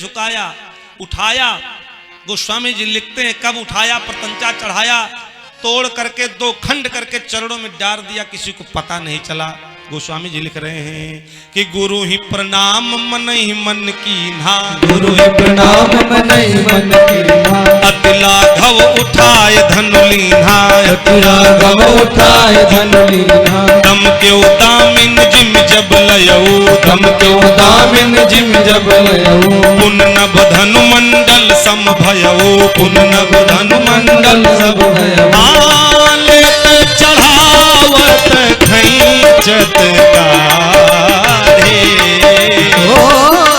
झुकाया, उठाया। गोस्वामी जी लिखते हैं कब उठाया, प्रतंचा चढ़ाया, तोड़ करके दो खंड करके चरणों में डाल दिया, किसी को पता नहीं चला। गोस्वामी जी लिख रहे हैं कि गुरु ही प्रणाम मन ही मन की ना, गुरु ही प्रणाम मन ही मन की ना, अति लाघव उठाए धनु लीना, अति लाघव उठाए धनु लीना, दम क्यों दामिन जिम जब लयऊ, दम क्यों दामिन जिम जब लयऊ, पुन नभ धनु मंडल सम भयऊ, पुन नभ धनु मंडल सब भयऊ, लेत चढ़ावत खैचत काढ़े,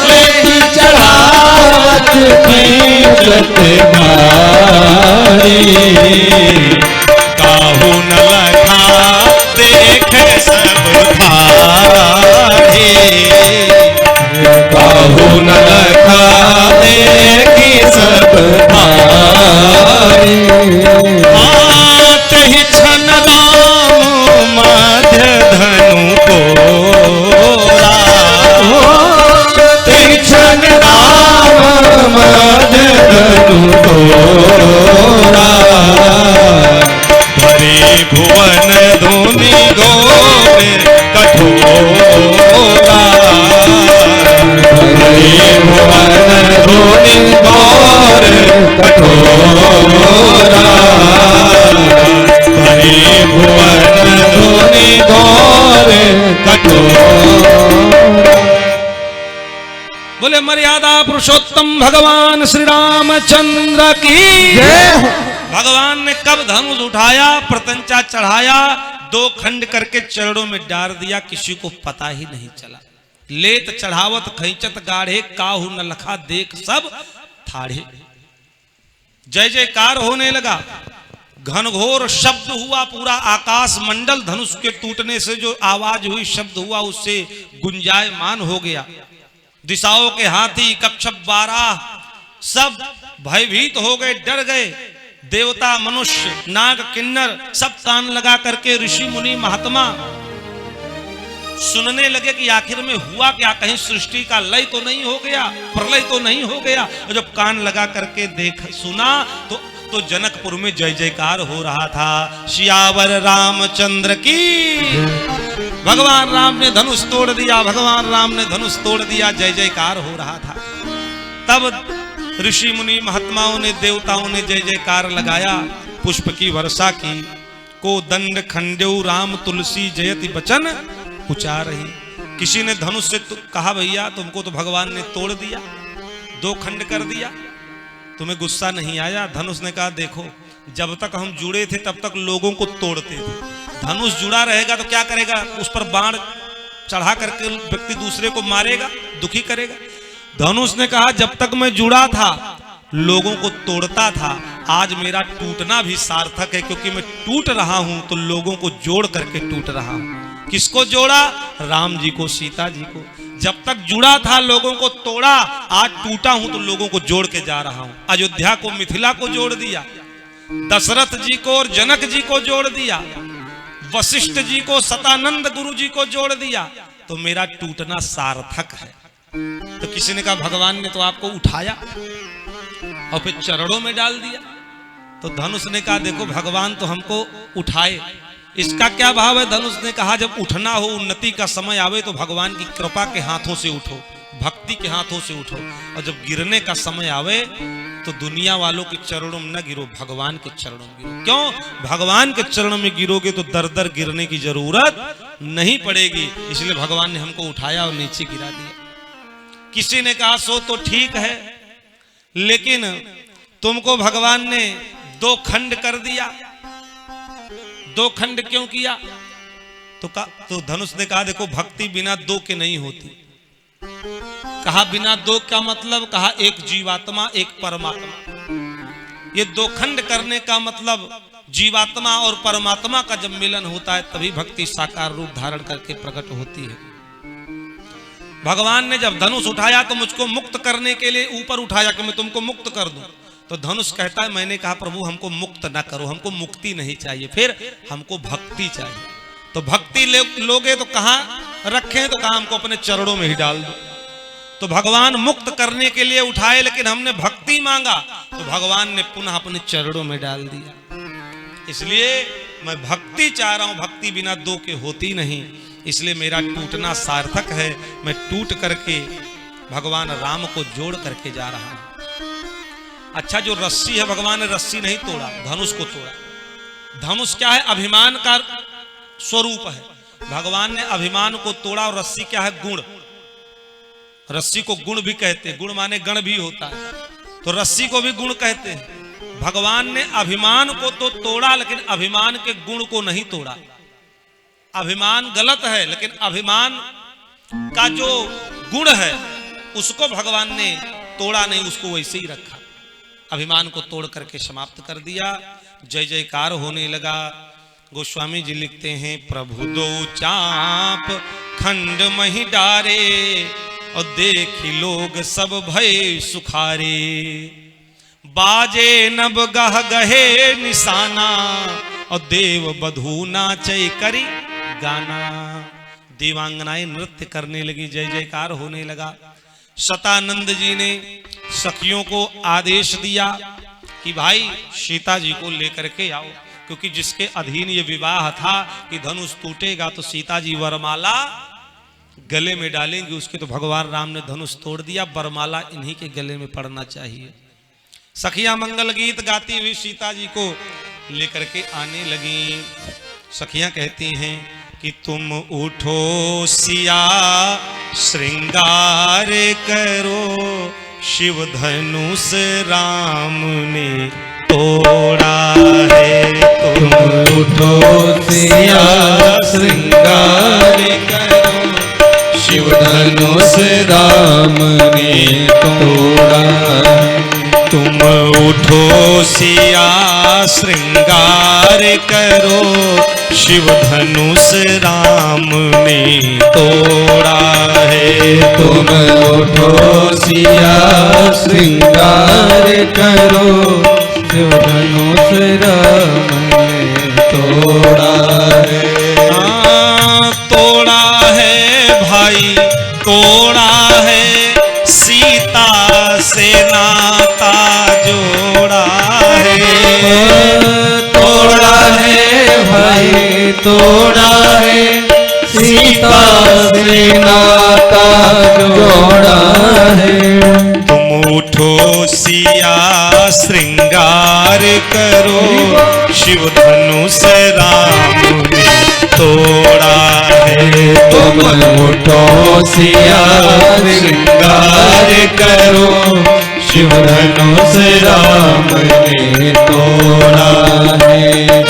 लेत चढ़ावत खैचत काढ़े, काहू न लखा देखे सब थारे, काहू न लखा देखी सब थारे, आते ही छन राम मध्य धनु तोड़ा, तीक्षण राम मध्य धनु तोड़ा, भरे भुवन धुनि गोर कठोरा, भरे भुवन धुनि गोर कठोरा, भरे भुवन धुनि गोर कठोरा। बोले मर्यादा पुरुषोत्तम भगवान श्री रामचंद्र की जय। भगवान ने कब धनुष उठाया, प्रतंचा चढ़ाया, दो खंड करके चरणों में डाल दिया, किसी को पता ही नहीं चला। लेत चढ़ावत खैचत गाढ़े, काहू न लखा देख सब थाढ़े। जय जयकार होने लगा, घनघोर शब्द हुआ, पूरा आकाश मंडल धनुष के टूटने से जो आवाज हुई, शब्द हुआ, उससे गुंजायमान हो गया। दिशाओं के हाथी कक्षप 12 सब भयभीत हो गए, डर गए। देवता मनुष्य नाग किन्नर सब कान लगा करके ऋषि मुनि महात्मा सुनने लगे कि आखिर में हुआ क्या, कहीं सृष्टि का लय तो नहीं हो गया, प्रलय तो नहीं हो गया। और जब कान लगा करके देख सुना तो जनकपुर में जय जयकार हो रहा था। सियावर रामचंद्र की, भगवान राम ने धनुष तोड़ दिया, भगवान राम ने धनुष तोड़ दिया, जय जयकार हो रहा था। तब ऋषि मुनि महात्माओं ने, देवताओं ने जय जयकार लगाया, पुष्प की वर्षा की। को दंड खंडेऊ राम तुलसी जयति बचन उचार रही। किसी ने धनुष से कहा भैया तुमको तो भगवान ने तोड़ दिया, दो खंड कर दिया, तुम्हें गुस्सा नहीं आया? धनुष ने कहा देखो, जब तक हम जुड़े थे तब तक लोगों को तोड़ते थे, धनुष जुड़ा रहेगा तो क्या करेगा, उस पर बाण चढ़ा करके व्यक्ति दूसरे को मारेगा, दुखी करेगा। धनुष ने कहा जब तक मैं जुड़ा था लोगों को तोड़ता था, आज मेरा टूटना भी सार्थक है, क्योंकि मैं टूट रहा हूं तो लोगों को जोड़ करके टूट रहा हूं। किसको जोड़ा? राम जी को, सीता जी को। जब तक जुड़ा था लोगों को तोड़ा, आज टूटा हूं तो लोगों को जोड़ के जा रहा हूं। अयोध्या को, मिथिला को जोड़ दिया, दशरथ जी को और जनक जी को जोड़ दिया, वशिष्ठ जी को, सतानंद गुरु जी को जोड़ दिया, तो मेरा टूटना सार्थक है। तो किसी ने कहा भगवान ने तो आपको उठाया और फिर चरणों में डाल दिया। तो धनुष ने कहा देखो भगवान तो हमको उठाए, इसका क्या भाव है? धनुष ने कहा जब उठना हो, उन्नति का समय आवे तो भगवान की कृपा के हाथों से उठो, भक्ति के हाथों से उठो, और जब गिरने का समय आवे तो दुनिया वालों के चरणों में न गिरो, भगवान के चरणों में गिरो। क्यों? भगवान के चरणों में गिरोगे तो दर दर गिरने की जरूरत नहीं पड़ेगी। इसलिए भगवान ने हमको उठाया और नीचे गिरा दिया। किसी ने कहा सो तो ठीक है, लेकिन तुमको भगवान ने दो खंड कर दिया, दो खंड क्यों किया? तो धनुष ने कहा देखो भक्ति बिना दो के नहीं होती। कहा बिना दो का मतलब? कहा एक जीवात्मा एक परमात्मा। ये दो खंड करने का मतलब जीवात्मा और परमात्मा का जब मिलन होता है तभी भक्ति साकार रूप धारण करके प्रकट होती है। भगवान ने जब धनुष उठाया तो मुझको मुक्त करने के लिए ऊपर उठाया कि मैं तुमको मुक्त कर दूं। तो धनुष कहता है मैंने कहा प्रभु हमको मुक्त ना करो, हमको मुक्ति नहीं चाहिए, फिर हमको भक्ति चाहिए। तो भक्ति लोगे तो कहां रखें? तो कहा हमको अपने चरणों में ही डाल दो। तो भगवान मुक्त करने के लिए उठाए, लेकिन हमने भक्ति मांगा तो भगवान ने पुनः अपने चरणों में डाल दिया। इसलिए मैं भक्ति चाह रहा हूं, भक्ति बिना दो के होती नहीं, इसलिए मेरा टूटना सार्थक है। मैं टूट करके भगवान राम को जोड़ करके जा रहा हूं। अच्छा, जो रस्सी है, भगवान ने रस्सी नहीं तोड़ा, धनुष को तोड़ा। धनुष क्या है? अभिमान का स्वरूप है। भगवान ने अभिमान को तोड़ा। और रस्सी क्या है? गुण। रस्सी को गुण भी कहते हैं, गुण माने गण भी होता है, तो रस्सी को भी गुण कहते हैं। भगवान ने अभिमान को तो तोड़ा, लेकिन अभिमान के गुण को नहीं तोड़ा। अभिमान गलत है, लेकिन अभिमान का जो गुण है उसको भगवान ने तोड़ा नहीं, उसको वैसे ही रखा। अभिमान को तोड़ करके समाप्त कर दिया। जय जयकार होने लगा। गोस्वामी जी लिखते हैं, प्रभु दो चाप खंड मही डारे, और देखी लोग सब भय सुखारे। बाजे नब गह गहे निशाना, और देव बधू नाचे करी गाना। देवांगनाएं नृत्य करने लगी, जय जयकार होने लगा। शतानंद जी ने सखियों को आदेश दिया कि भाई सीता जी को लेकर के आओ, क्योंकि जिसके अधीन ये विवाह था कि धनुष टूटेगा तो सीता जी वरमाला गले में डालेंगे, उसके तो भगवान राम ने धनुष तोड़ दिया, वरमाला इन्हीं के गले में पड़ना चाहिए। सखियां मंगल गीत गाती हुई सीता जी को लेकर के आने लगी। सखियां कहती हैं कि तुम उठो सिया श्रृंगार करो, शिव धनुष राम ने तोड़ा है। तुम उठो सिया श्रृंगार करो, शिव धनुष राम ने तोड़ा। तुम उठो सिया श्रृंगार करो, शिव धनुष राम ने तोड़ा है। तुम उठो सिया श्रृंगार करो, शिव धनुष राम ने तोड़ा है। तोड़ा है भाई, तोड़ा है, सीता से नाता जोड़ा है। तोड़ा है भाई, तोड़ा है, सीता से नाता जोड़ा है। तुम उठो सिया श्रृंगार करो, शिव धनुष राम ने तोड़ा है। तुम उठो सिया श्रृंगार करो, शिव धनुष राम ने तोड़ा है।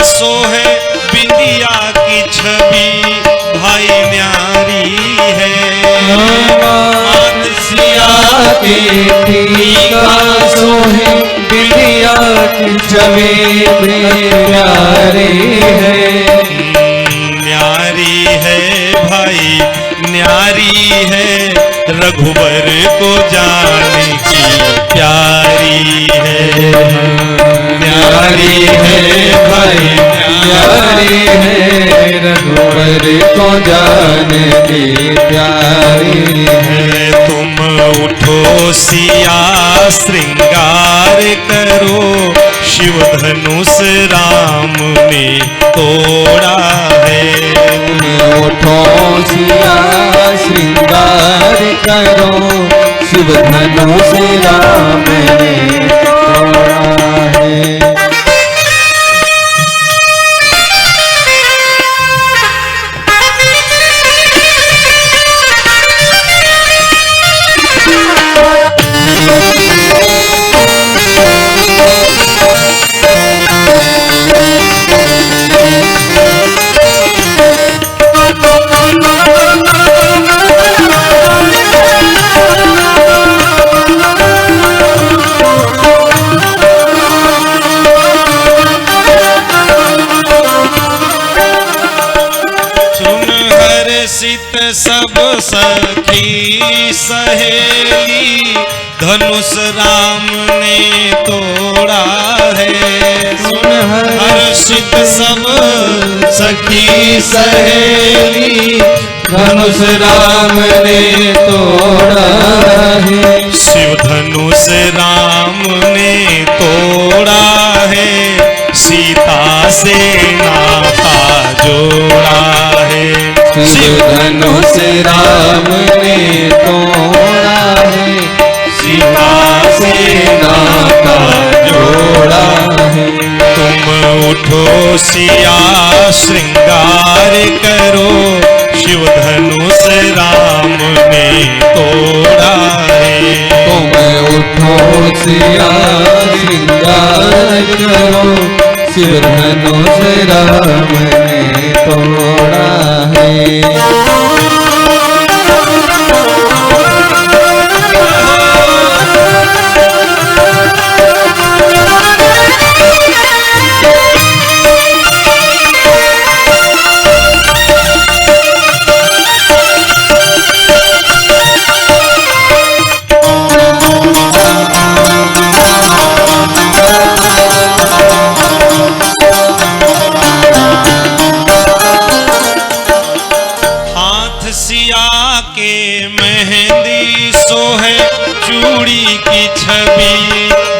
सोहे बिंदिया की छवि भाई न्यारी है। मात सिया के टीका सोहे बिंदिया की छवि प्यारी है। न्यारी है भाई, न्यारी है, रघुवर को जाने की प्यारी है। न्यारी है भाई, न्यारी है, रघुवर को जाने की प्यारी है। तुम उठो सिया श्रृंगार करो, शिव धनुष राम ने तोड़ा है। तुम उठो सिया श्रृंगार करो, शिव धनुष राम ने तोड़ा है। हर्षित सब सखी सहेली, धनुष राम ने तोड़ा है। सुन हर्षित सब सखी सहेली, धनुष राम ने तोड़ा है। शिव धनुष राम ने तोड़ा है, सीता से नाता जोड़ा है। शिव धनुष राम ने तोड़ा है, सीता से नाता जोड़ा है। तुम उठो सिया श्रृंगार करो, शिव धनुष राम ने तोड़ा है। तुम उठो सिया श्रृंगार करो, शिव धनुष राम ने तोड़ा है। मेहंदी सोहे, चूड़ी की छवि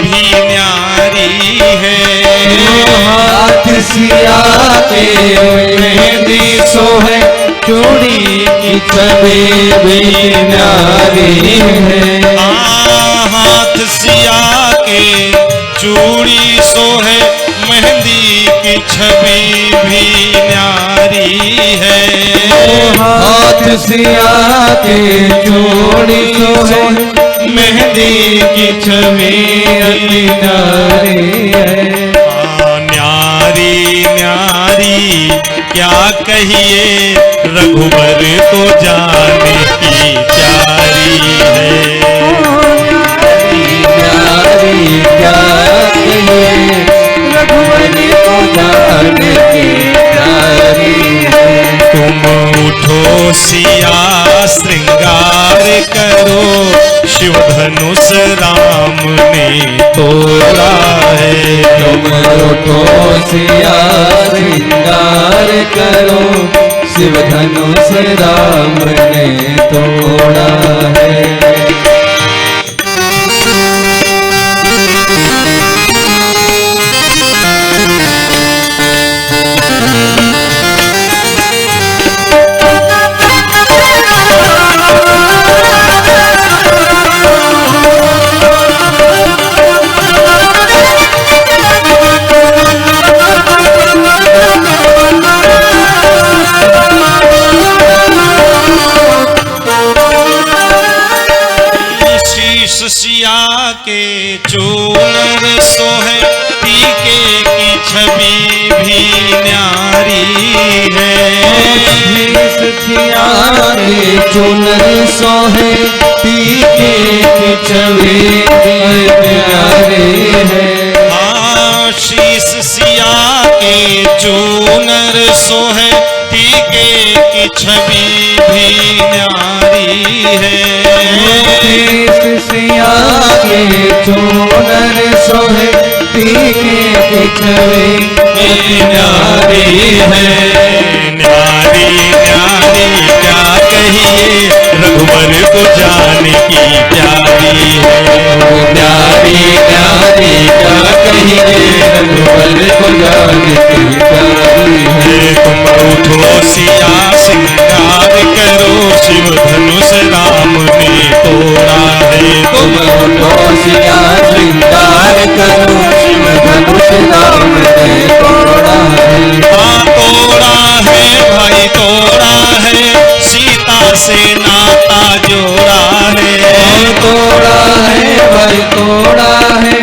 भी न्यारी है। हाथ सिया के मेहंदी सोहे, चूड़ी की छवि भी न्यारी है। हाथ सिया के चूड़ी सोहे, मेहंदी की छवि भी न्यारी है। हाथ सिया के चूड़ी सोहे, मेहंदी की छवि अति न्यारी है। न्यारी न्यारी क्या कहिए, रघुवर को जाने की प्यारी है। न्यारी क्या कहिए, रघुवर को जाने की प्यारी है। तुम उठो सिया श्रृंगार करो, शिव धनुष राम ने तोड़ा है। तुम उठो सिया श्रृंगार करो, शिव धनुष राम ने तोड़ा है। सिया के चोर सोहे, टीके की छवि भी न्यारी है। सिया के चोर सोहे, टीके की छवि न्यारी है। शीश सिया के चूनर सोहे, टीके की छवि भी न्यारी है। सिया के चूनर सोहे, टीके की छवि न्यारी है। न्यारी न्यारी क्या कहिए, रघुवर को जाने की प्यारी है। न्यारी न्यारी क्या कहिए, रघुवर को जाने की प्यारी है। तुम उठो सिया श्रृंगार करो, शिव धनुष राम ने तोड़ा है। तुम उठो सिया श्रृंगार करो, शिव धनुष राम ने तोड़ा है। तोड़ा है भाई तोड़ा है, सीता से नाता जोड़ा है। तोड़ा है भाई तोड़ा है,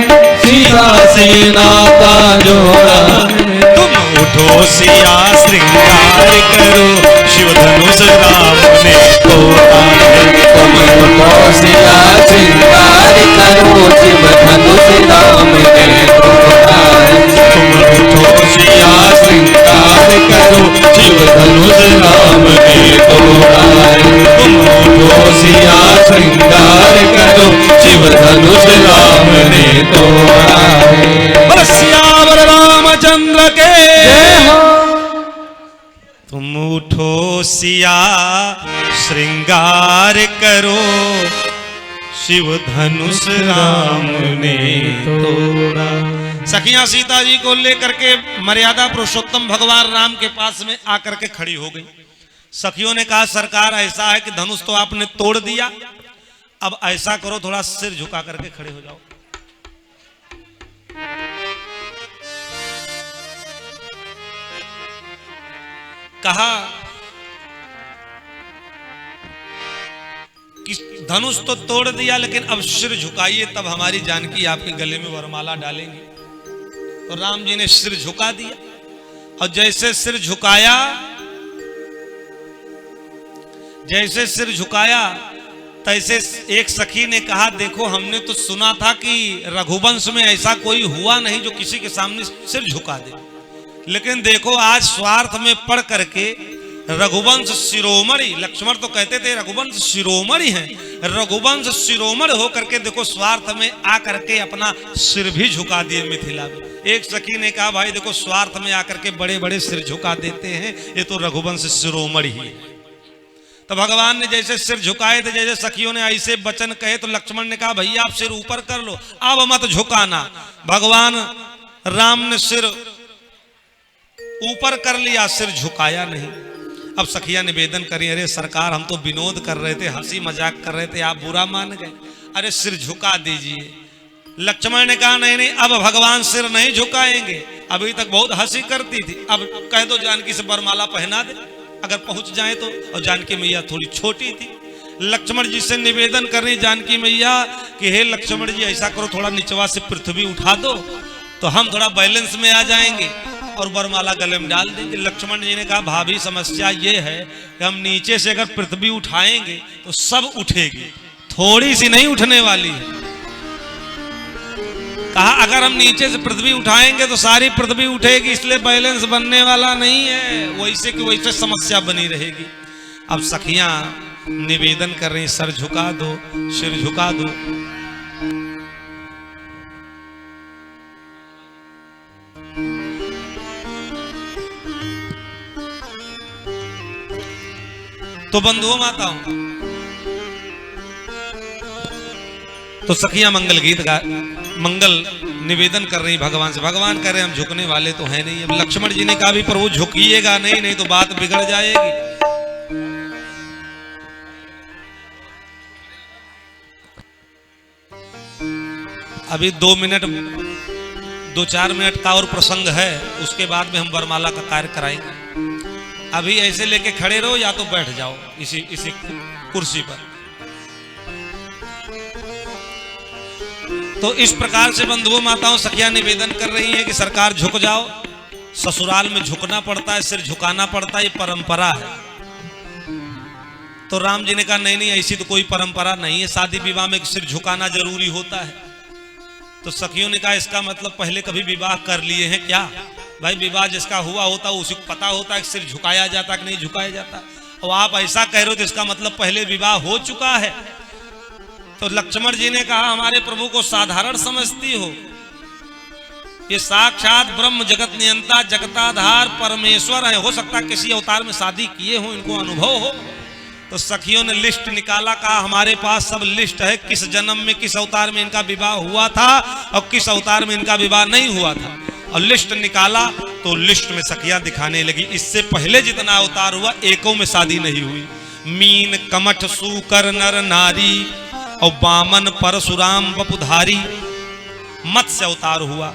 सीता से नाता जोड़ा है। तुम उठो सिया श्रृंगार करो, शिव धनुष राम ने तोड़ा है। तुम उठो सिया श्रृंगार करो, शिव धनुष राम ने तोड़ा है। तुम उठो सिया श्रृंगार करो, शिव धनुष राम ने तोड़ा सिया श्रृंगार करो शिव धनुष राम ने तोड़ा है। बोल सियावर रामचंद्र के जय हो। तुम उठो सिया श्रृंगार करो शिव धनुष राम ने तोड़ा। सखियां सीता जी को लेकर के मर्यादा पुरुषोत्तम भगवान राम के पास में आकर के खड़ी हो गई। सखियों ने कहा सरकार ऐसा है कि धनुष तो आपने तोड़ दिया, अब ऐसा करो थोड़ा सिर झुका करके खड़े हो जाओ। कहा कि धनुष तो तोड़ दिया लेकिन अब सिर झुकाइए, तब हमारी जानकी आपके गले में वरमाला डालेंगे। तो राम जी ने सिर झुका दिया और जैसे सिर झुकाया तैसे एक सखी ने कहा देखो हमने तो सुना था कि रघुवंश में ऐसा कोई हुआ नहीं जो किसी के सामने सिर झुका दे, लेकिन देखो आज स्वार्थ में पड़ करके रघुवंश शिरोमणि, लक्ष्मण तो कहते थे रघुवंश शिरोमणि हैं, रघुवंश शिरोमणि होकर के देखो स्वार्थ में आकर के अपना सिर भी झुका दिए मिथिला में। एक सखी ने कहा भाई देखो स्वार्थ में आकर के बड़े बड़े सिर झुका देते हैं, ये तो रघुवंश शिरोमणि ही है। तो भगवान ने जैसे सिर झुकाए थे, जैसे सखियों ने ऐसे वचन कहे तो लक्ष्मण ने कहा भैया आप सिर ऊपर कर लो, अब मत झुकाना। भगवान राम ने सिर ऊपर कर लिया, सिर झुकाया नहीं। अब सखिया निवेदन करी अरे सरकार हम तो विनोद कर रहे थे, हंसी मजाक कर रहे थे, आप बुरा मान गए, अरे सिर झुका दीजिए। लक्ष्मण ने कहा नहीं नहीं अब भगवान सिर नहीं झुकाएंगे, अभी तक बहुत हंसी करती थी, अब कह दो जानकी से वरमाला पहना दे अगर पहुंच जाए तो। और जानकी मैया थोड़ी छोटी थी, लक्ष्मण जी से निवेदन कर रही जानकी मैया कि हे लक्ष्मण जी ऐसा करो थोड़ा निचवा से पृथ्वी उठा दो तो हम थोड़ा बैलेंस में आ जाएंगे और वरमाला गले में डाल देंगे। लक्ष्मण जी ने कहा भाभी समस्या ये है कि हम नीचे से अगर पृथ्वी उठाएंगे तो सब उठेगी, थोड़ी सी नहीं उठने वाली है। कहा अगर हम नीचे से पृथ्वी उठाएंगे तो सारी पृथ्वी उठेगी, इसलिए बैलेंस बनने वाला नहीं है, वैसे की वैसे समस्या बनी रहेगी। अब सखियां निवेदन कर रही सर झुका दो, सिर झुका दो। तो बंधुओं माताओं तो सखियां मंगल गीत गा मंगल निवेदन कर रही भगवान से। भगवान कह रहे हम झुकने वाले तो हैं नहीं। अब लक्ष्मण जी ने कहा भी प्रभु झुकिएगा नहीं, नहीं तो बात बिगड़ जाएगी। अभी 2-4 मिनट का और प्रसंग है, उसके बाद में हम वरमाला का कार्य कराएंगे। अभी ऐसे लेके खड़े रहो या तो बैठ जाओ इसी कुर्सी पर। तो इस प्रकार से बंधुओं माताओं सखियां निवेदन कर रही हैं कि सरकार झुक जाओ। ससुराल में झुकना पड़ता है, सिर झुकाना पड़ता है, ये परंपरा है। तो राम जी ने कहा नहीं नहीं ऐसी तो कोई परंपरा नहीं है, शादी विवाह में सिर झुकाना जरूरी होता है। तो सखियों ने कहा इसका मतलब पहले कभी विवाह कर लिए हैं क्या? भाई विवाह जिसका हुआ होता उसी को पता होता है कि सिर झुकाया जाता कि नहीं झुकाया जाता, और आप ऐसा कह रहे हो तो इसका मतलब पहले विवाह हो चुका है। तो लक्ष्मण जी ने कहा हमारे प्रभु को साधारण समझती हो, ये साक्षात ब्रह्म जगत नियंता जगताधार परमेश्वर है, हो सकता किसी अवतार में शादी किए हो, इनको अनुभव हो। तो सखियों ने लिस्ट निकाला, कहा हमारे पास सब लिस्ट है, किस जन्म में किस अवतार में इनका विवाह हुआ था और किस अवतार में इनका विवाह नहीं हुआ था। और लिस्ट निकाला तो लिस्ट में सखियां दिखाने लगी इससे पहले जितना अवतार हुआ एकों में शादी नहीं हुई। मीन कमठ सूकर नर नारी और बामन परशुराम वपुधारी। मत्स्य अवतार हुआ,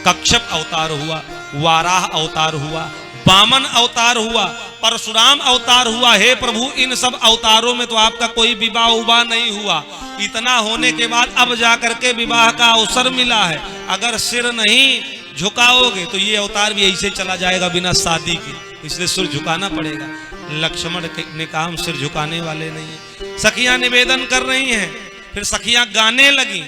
कच्छप अवतार हुआ, वाराह अवतार हुआ, बामन अवतार हुआ, परशुराम अवतार हुआ। हे प्रभु इन सब अवतारों में तो आपका कोई विवाह उवाह नहीं हुआ। इतना होने के बाद अब जाकर के विवाह का अवसर मिला है, अगर सिर नहीं झुकाओगे तो ये अवतार भी ऐसे चला जाएगा बिना शादी के, इसलिए सिर झुकाना पड़ेगा। लक्ष्मण ने कहा हम सिर झुकाने वाले नहीं है। सखियां निवेदन कर रही हैं, फिर सखियां गाने लगी।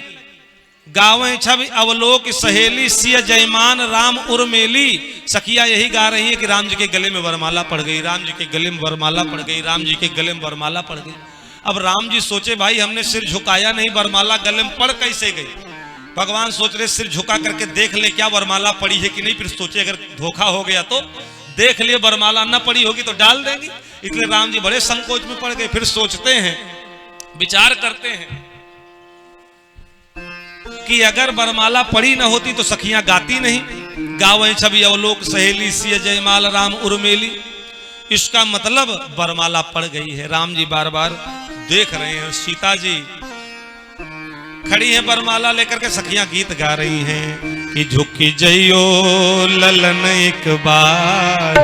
गावें छवि अवलोक सहेली सिय जयमान राम उर्मेली। सखिया यही गा रही है कि राम जी के गले में वरमाला पड़ गई, राम जी के गले में वरमाला पड़ गई, राम जी के गले में वरमाला पड़ गई। अब राम जी सोचे भाई हमने सिर झुकाया नहीं, वरमाला गले में पड़ कैसे गई। भगवान सोच रहे सिर झुका करके देख ले क्या वरमाला पड़ी है कि नहीं, फिर सोचे अगर धोखा हो गया तो देख लिए वरमाला न पड़ी होगी तो डाल देंगे। इसलिए राम जी बड़े संकोच में पड़ गए। फिर सोचते हैं, विचार करते हैं कि अगर वरमाला पड़ी न होती तो सखियां गाती नहीं, गावे छवि अवलोक सहेली सिय जयमाल राम उर्मेली। इसका मतलब वरमाला पड़ गई है। राम जी बार बार देख रहे हैं, सीता जी खड़ी है वरमाला लेकर के, सखियां गीत गा रही हैं कि झुकी जइयो ललन एक बार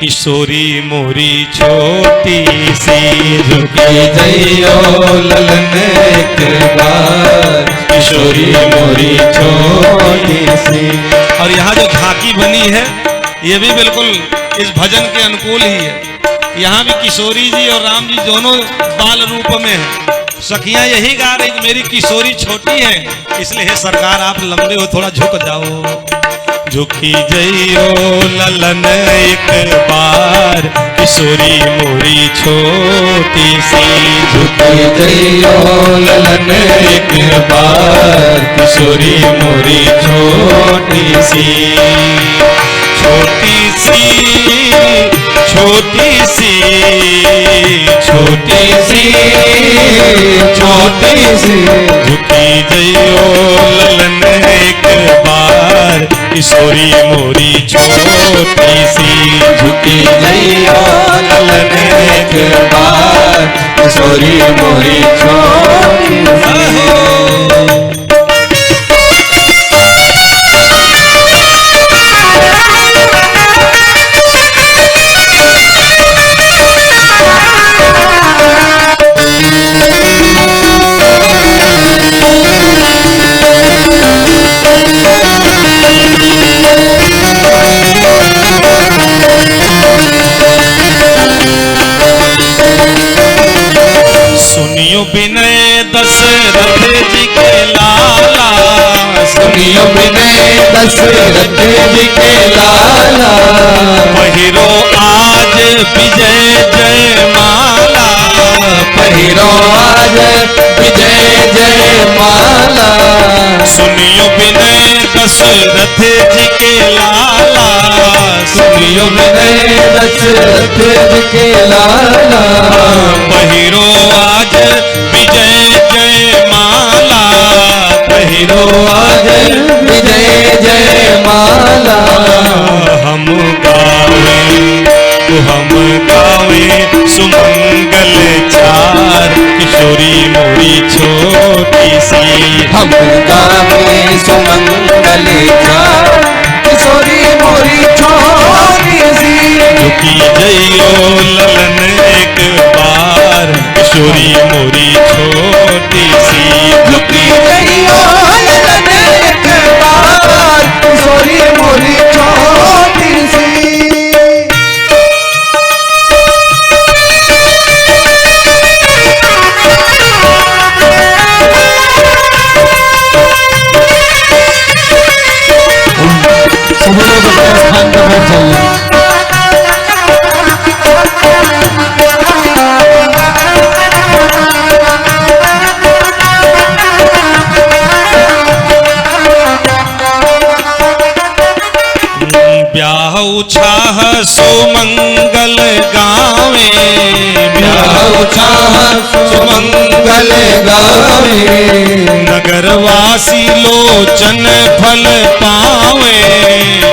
किशोरी मोरी छोटी सी, झुकी जइयो ललन एक बार किशोरी मोरी छोटी सी। और यहाँ जो झांकी बनी है ये भी बिल्कुल इस भजन के अनुकूल ही है। यहाँ भी किशोरी जी और राम जी दोनों बाल रूप में हैं। सखियां यही गा रही मेरी किशोरी छोटी है, इसलिए हे सरकार आप लंबे हो, थोड़ा झुक जाओ। झुकी जइयो ललन एक बार किशोरी मोरी छोटी सी, झुकी जइयो ललन एक बार किशोरी मोरी छोटी सी। छोटी सी छोटी सी छोटी सी छोटी सी, झुकी जइयो ललन एक बार किशोरी मोरी छोटी सी, झुकी जइयो ललन एक बार किशोरी मोरी छोटी सी। सुनियो विनय दशरथ जी के लाला, सुनियो विनय दशरथ जी के लाला, पहिरो आज विजय जय माला, पहिरो आज विजय जय माला। सुनियो विनय दशरथ जी के लाला, सुनियो विनय दशरथ जी के लाला, पहिरो आज विजय जय माला, पहिरो आज विजय जय माला। हम गावे सुमंगल चार किशोरी मोरी छोटी सी, हम गावे सुमंगल चार किशोरी मोरी छोटी सी। झुकी जइयो ललन एक बार किशोरी मोरी छोटी सी, झुकी जइयो ललन एक बार किशोरी मोरी छोटी सी। सभी लोग अपने स्थान पर बैठ जाइए। ब्याह छाह सुमंगल गावे, ब्याह छाह सुमंगल गावे, नगरवासी लोचन फल पावे,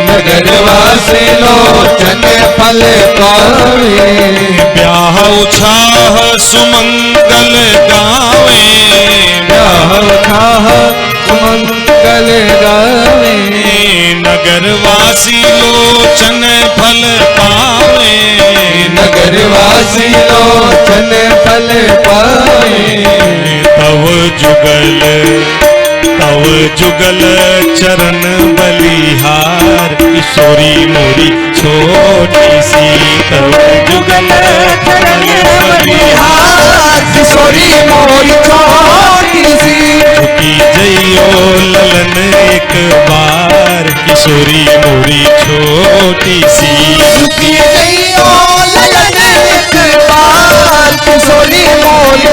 नगरवासी लोचन फल पावे। ब्याह छाह सुमंगल गावे, ब्याह छाह सुमंगल गावे, नगरवासी लोचन फल पावे, नगरवासी लोचन फल पावे। तव जुगल चरण बलिहार किशोरी मोरी छोटी सी, तव जुगल चरण बलिहार किशोरी मोरी छोटी सी। झुकी जइयो ललन एक बार किशोरी मोरी छोटी सी, झुकी जइयो ललन एक बार किशोरी मोरी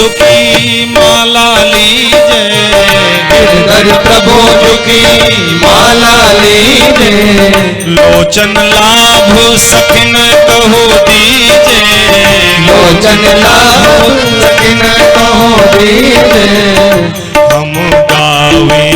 झुकी माला लीजे, गिरधर प्रभु झुकी माला लीजे, लोचन लाभ सखिन कहो दीजे, लोचन लाभ सखिन कहो दीजे। हम गावे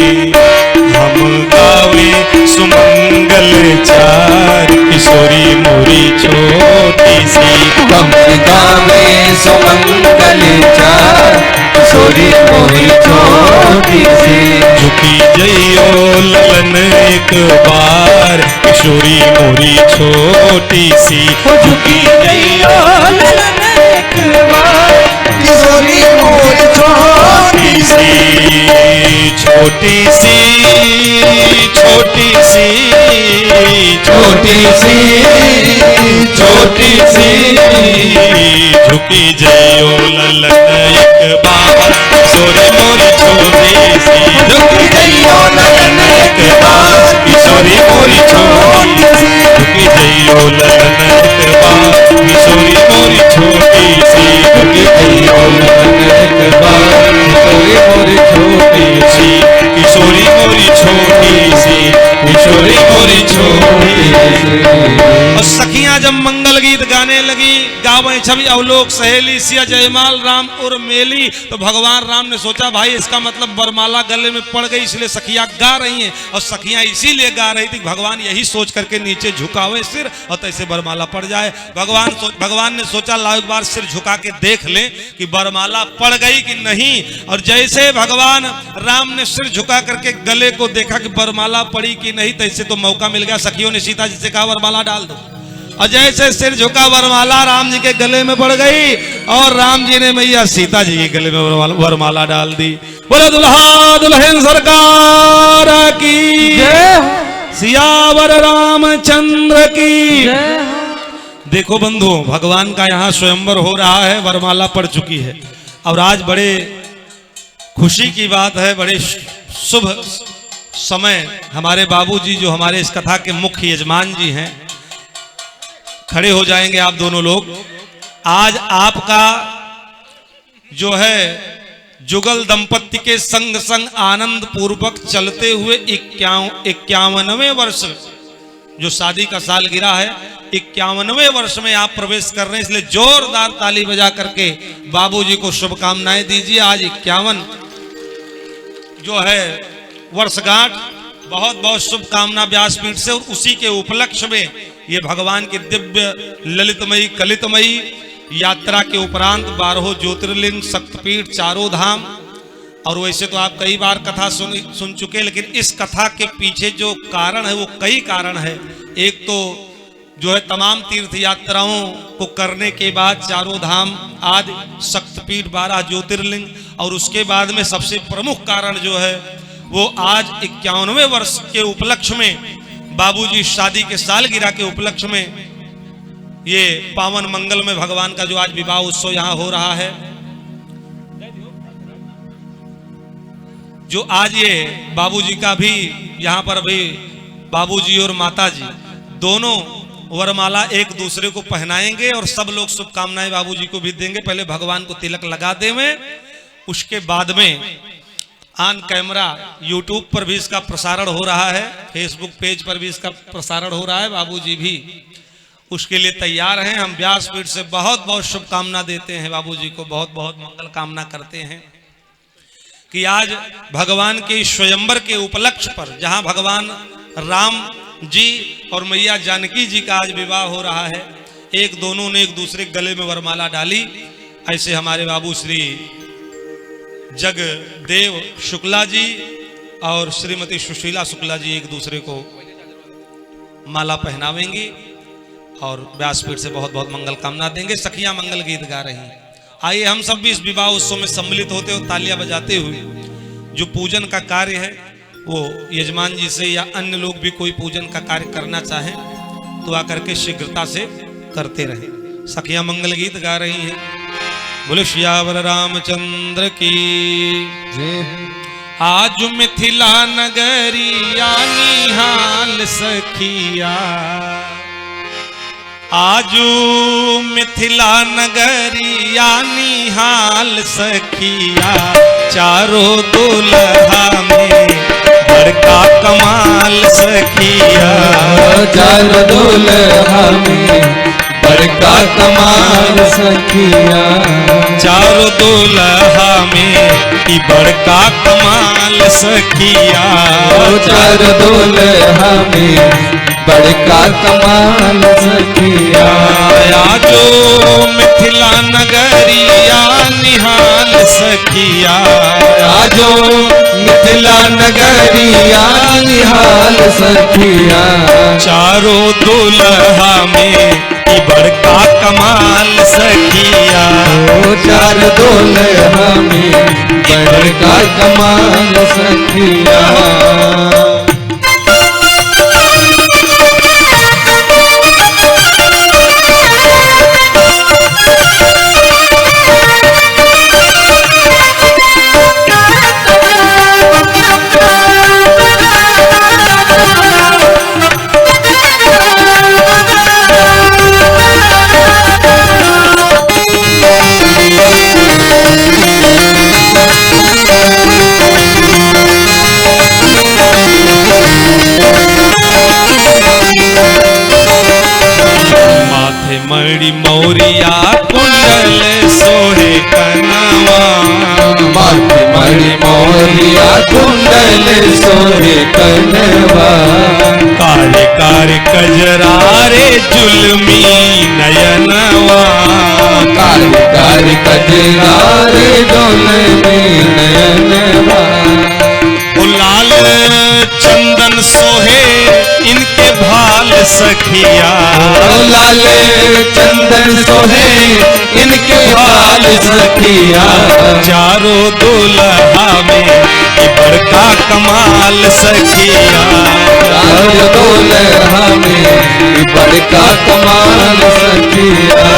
सुमंगल चार, किशोरी मोरी छोटी सी, हम गावे सुमंगल चार, किशोरी मोरी छोटी सी। झुकी जइयो ललन एक बार, किशोरी मोरी छोटी सी, झुकी जइयो ललन एक बार, किशोरी मोरी छोटी सी। छोटी सी छोटी सी छोटी सी छोटी सी, झुकी जइयो ललन एक बार, किशोरी मोरी छोटी सी, झुकी जइयो ललन एक बार, किशोरी मोरी छोटी सी, झुकी जइयो ललन एक बार, किशोरी मोरी छोटी सी, झुकी जइयो ललन एक बार, किशोरी मोरी छोटी सी, किशोरी मोरी छोटी सी, किशोरी मोरी छोटी सी। और सखियां जब मंगल गीत गाने लगी, गावे छवि अवलोक सहेली सिया जयमाल राम और मेली, तो भगवान राम ने सोचा भाई इसका मतलब वरमाला गले में पड़ गई, इसलिए सखियां गा रही हैं। और सखियां इसीलिए गा रही थी भगवान यही सोच करके नीचे झुकावे सिर और तैसे वरमाला पड़ जाए। भगवान ने सोचा लाओ एक बार सिर झुका के देख ले कि वरमाला पड़ गई कि नहीं। और जैसे भगवान राम ने सिर झुका करके गले को देखा कि वरमाला पड़ी कि नहीं, तैसे तो मौका मिल गया। सखियों ने सीता जी से कहा वरमाला डाल दो, और जैसे सिर झुका वरमाला राम जी के गले में पड़ गई और राम जी ने मैया सीता जी के गले में वरमाला डाल दी। बोलो दुल्हा दुल्हन सरकार की जय, सियावर रामचंद्र की। जय। देखो बंधुओं, भगवान का यहाँ स्वयंवर हो रहा है, वरमाला पड़ चुकी है। और आज बड़े खुशी की बात है, बड़े शुभ समय हमारे बाबूजी जो हमारे इस कथा के मुख्य यजमान जी हैं, खड़े हो जाएंगे आप दोनों लोग। आज आपका जो है जुगल दंपत्ति के संग संग आनंद पूर्वक चलते हुए 51वें वर्ष जो शादी का साल गिरा है, 51वें वर्ष में आप प्रवेश कर रहे हैं, इसलिए जोरदार ताली बजा करके बाबूजी को शुभकामनाएं दीजिए। आज 51 जो है वर्षगांठ, बहुत बहुत शुभकामना व्यासपीठ से। और उसी के उपलक्ष्य में ये भगवान की दिव्य ललितमयी कलितमयी यात्रा के उपरांत 12 ज्योतिर्लिंग, शक्तिपीठ, चारों धाम। और वैसे तो आप कई बार कथा सुन चुके, लेकिन इस कथा के पीछे जो कारण है वो कई कारण है। एक तो जो है तमाम तीर्थ यात्राओं को करने के बाद चारों धाम आदि, शक्तिपीठ, 12 ज्योतिर्लिंग, और उसके बाद में सबसे प्रमुख कारण जो है वो आज 51वें वर्ष के उपलक्ष्य में, बाबूजी शादी के सालगिरह के उपलक्ष्य में, ये पावन मंगल में भगवान का जो आज विवाह उत्सव यहाँ हो रहा है, जो आज ये बाबूजी का भी यहाँ पर भी बाबूजी और माताजी दोनों वरमाला एक दूसरे को पहनाएंगे और सब लोग शुभकामनाएं बाबूजी को भी देंगे। पहले भगवान को तिलक लगा देंगे, उसके बाद में ऑन कैमरा यूट्यूब पर भी इसका प्रसारण हो रहा है, फेसबुक पेज पर भी इसका प्रसारण हो रहा है। बाबूजी भी उसके लिए तैयार हैं। हम व्यासपीठ से बहुत बहुत शुभकामना देते हैं बाबूजी को, बहुत बहुत मंगल कामना करते हैं कि आज भगवान के स्वयंवर के उपलक्ष्य पर, जहां भगवान राम जी और मैया जानकी जी का आज विवाह हो रहा है, एक दोनों ने एक दूसरे गले में वरमाला डाली। ऐसे हमारे बाबू श्री जगदेव शुक्ला जी और श्रीमती सुशीला शुक्ला जी एक दूसरे को माला पहनावेंगी और व्यासपीठ से बहुत बहुत मंगल कामना देंगे। सखियां मंगल गीत गा रही हैं। आइए हम सब भी इस विवाह उत्सव में सम्मिलित होते हुए तालियां बजाते हुए जो पूजन का कार्य है वो यजमान जी से या अन्य लोग भी कोई पूजन का कार्य करना चाहें तो आकर के शीघ्रता से करते रहें। सखियां मंगल गीत गा रही हैं। बोले श्यावर रामचंद्र की। आज मिथिला नगरिया निहाल सखिया, आजू मिथिला नगरिया निहाल सखिया, चारों दुल्हा में बड़का कमाल सखिया। चारों दुल्हा में बड़का कमाल सखिया। चारों दुल्हा में ई बड़का कमाल सखिया। चारों दुल्हा में बड़का कमाल सखिया। आजो मिथिला नगरिया निहाल सखिया। आजो मिथिला नगरिया निहाल सखिया। चारों दुल्हा में ई बड़का कमाल सखिया। चार दुल्हा में बड़का कमाल सखिया। मणि मौरिया कुंडल सोहे कनवा। मणि मौरिया कुंडल सोहे कनवा। कारे कारे कजरारे जुल्मी नयनवा। कारे कारे कजरारे जुल्मी नयनवा। लाल चंदन सोहे इनके भाल सखिया। लाल चंदन सोहे इनके भाल सखिया। चारों दुल्हा में ये बड़का कमाल सखिया। चारों दुल्हा में बड़का कमाल सखिया।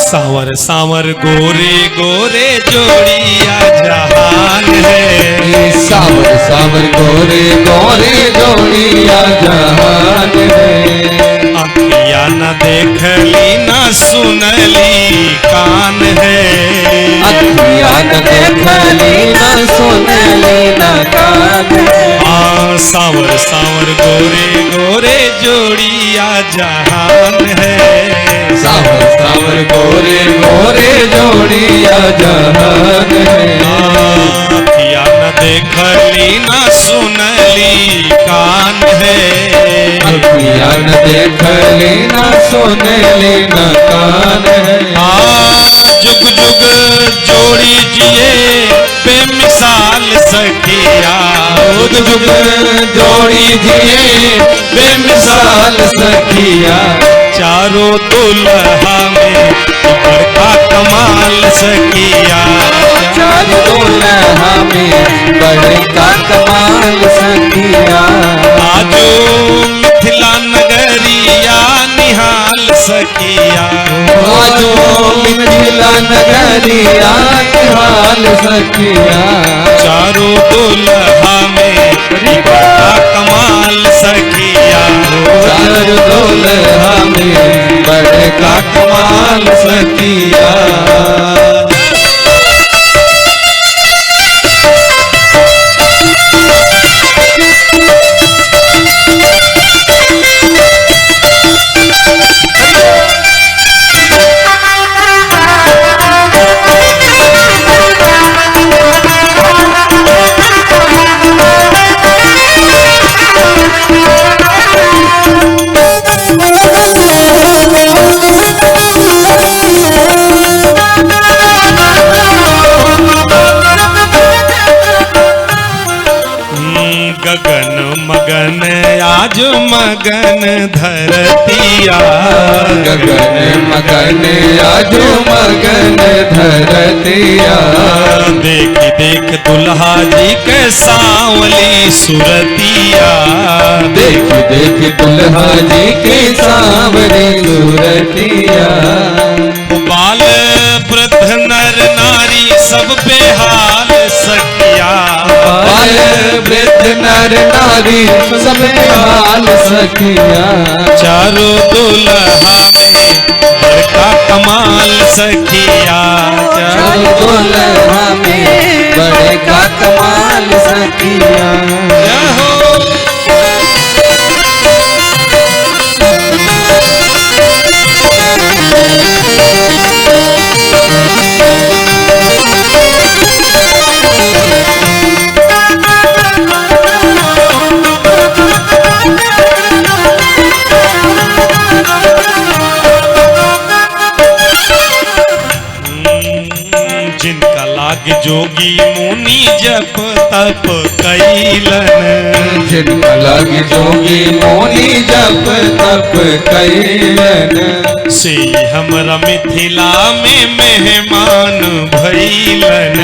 सांवर सांवर गोरे गोरे जोड़िया जहान है। सांवर सांवर गोरे गोरे जोड़िया जहान है। अखिया न देखली न सुनली कान है। अखिया न देखली न सुनली न कान है। सांवर सांवर गोरे गोरे जोड़िया जहान है। सांवर सांवर गोरे गोरे जोड़िया जहान है। अखिया न देखली न सुनली कान है। अखिया न देखली न सुनली न कान है। जुग जुग जोड़ी जिए बेमिसाल सखिया। जुग जुग जोड़ी जिए बेमिसाल सखिया। चारों दुल्हा में बड़का कमाल सखिया। चारों दुल्हा में बड़का कमाल सखिया। आजो मिथिला नगरिया निहाल सखिया। आजो मिथिला नगरिया निहाल सखिया। चारों दुल्हा में बड़का कमाल सखिया। चारों दुल्हा में बड़का कमाल सखिया। गगन मगन आज मगन धरतिया, गगन मगन आज मगन धरतिया। देख देख दुल्हा जी के सांवली सुरतिया, देख देख दुल्हा जी के सांवली सुरतिया। बाल वृद्ध नर नारी सब बेहाल सखिया, बाल वृद्ध नर नारी सब हाल सखिया। चारों दुल्हा में बड़का कमाल सखिया, चारों दुल्हा में बड़े का कमाल सखिया। हो जिनका लाग जोगी मुनि जप तप कैलन, जिनका लग जोगी मोनी जप तप कैलन। से हमरा मिथिला में मेहमान भैलन,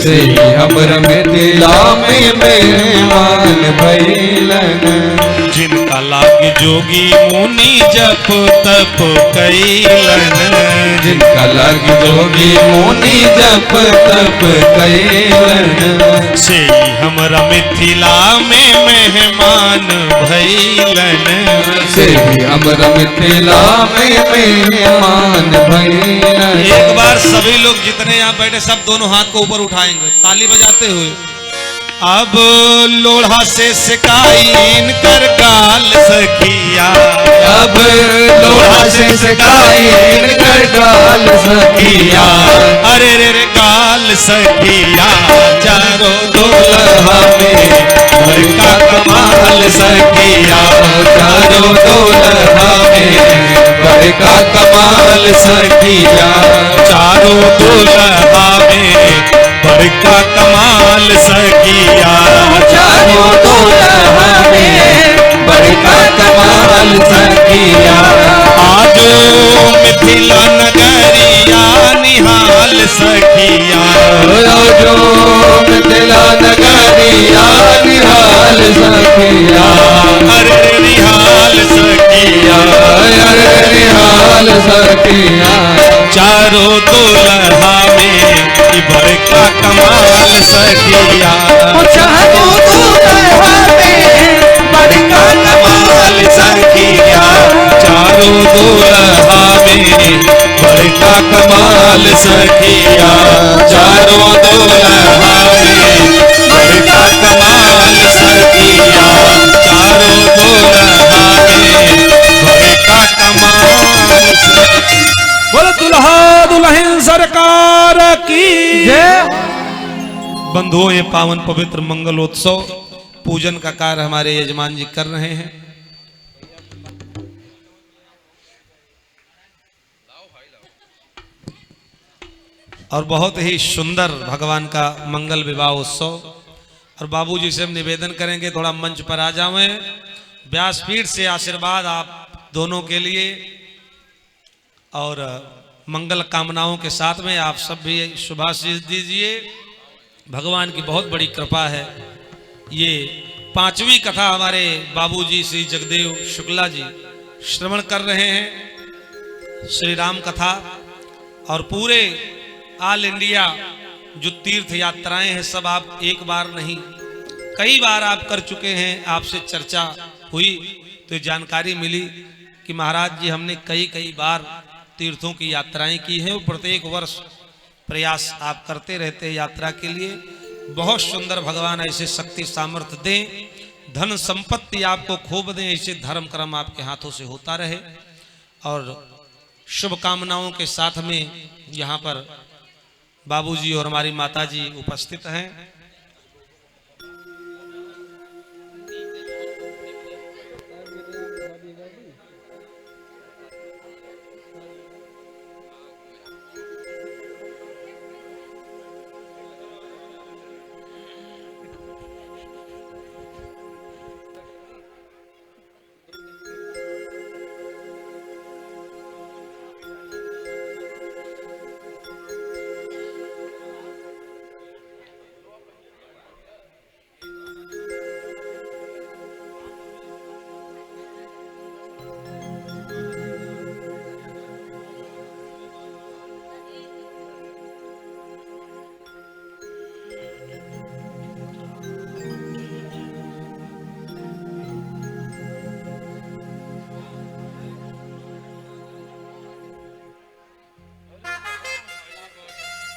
से हमर मिथिला में मेहमान भैलन। जिनका लाग जोगी मुनि जप तप कैलन, जिनका लग जोगी मोनी जप तप कैलन। से हमरा मिथिला में मेहमान भैलन। से हमर मिथिला में मेहमान भैलन। एक बार सभी लोग जितने यहाँ बैठे सब दोनों हाथ को ऊपर उठाएंगे ताली बजाते हुए। अब लोढ़ा से सिकाइन कर गाल सखिया, अब लोढ़ा से सिकाइन कर गाल सखिया। अरे रे रे गाल सखिया, चारों दुल्हा में बड़का कमाल सखिया, चारों दुल्हा में बड़का कमाल सखिया। चारों दुल्हा में बड़का कमाल सखिया, चारों दुल्हा में बड़का कमाल सखिया। आजो मिथिला नगरिया निहाल सखिया, जो मिथिला नगरिया निहाल सखिया। अरे निहाल सखिया, अरे निहाल सखिया। चारों दुल्हा में बड़का कमाल सखिया, चारों दुल्हा में बड़का कमाल सखिया। चारों दुल्हा में बड़का कमाल सखिया, चारों दुल्हा में बड़का कमाल सखिया, चारों दुल्हा में बड़का कमाल सखिया। बोलो दुल्हा दुल्हन सरकार की जय। बंधुओं, ये पावन पवित्र मंगलोत्सव पूजन का कार्य हमारे यजमान जी कर रहे हैं। और बहुत ही सुंदर भगवान का मंगल विवाह उत्सव। और बाबूजी से हम निवेदन करेंगे थोड़ा मंच पर आ जाएं। व्यासपीठ से आशीर्वाद आप दोनों के लिए और मंगल कामनाओं के साथ में आप सब भी शुभाशीष दीजिए। भगवान की बहुत बड़ी कृपा है। ये पांचवी कथा हमारे बाबूजी श्री जगदेव शुक्ला जी श्रवण कर रहे हैं, श्री राम कथा। और पूरे ऑल इंडिया जो तीर्थ यात्राएं हैं सब आप एक बार नहीं कई बार आप कर चुके हैं। आपसे चर्चा हुई तो जानकारी मिली कि महाराज जी हमने कई बार तीर्थों की यात्राएं की हैं। प्रत्येक वर्ष प्रयास आप करते रहते हैं यात्रा के लिए। बहुत सुंदर भगवान ऐसे शक्ति सामर्थ्य दें, धन संपत्ति आपको खूब दें, ऐसे धर्म कर्म आपके हाथों से होता रहे। और शुभकामनाओं के साथ में यहाँ पर बाबूजी और हमारी माताजी उपस्थित हैं।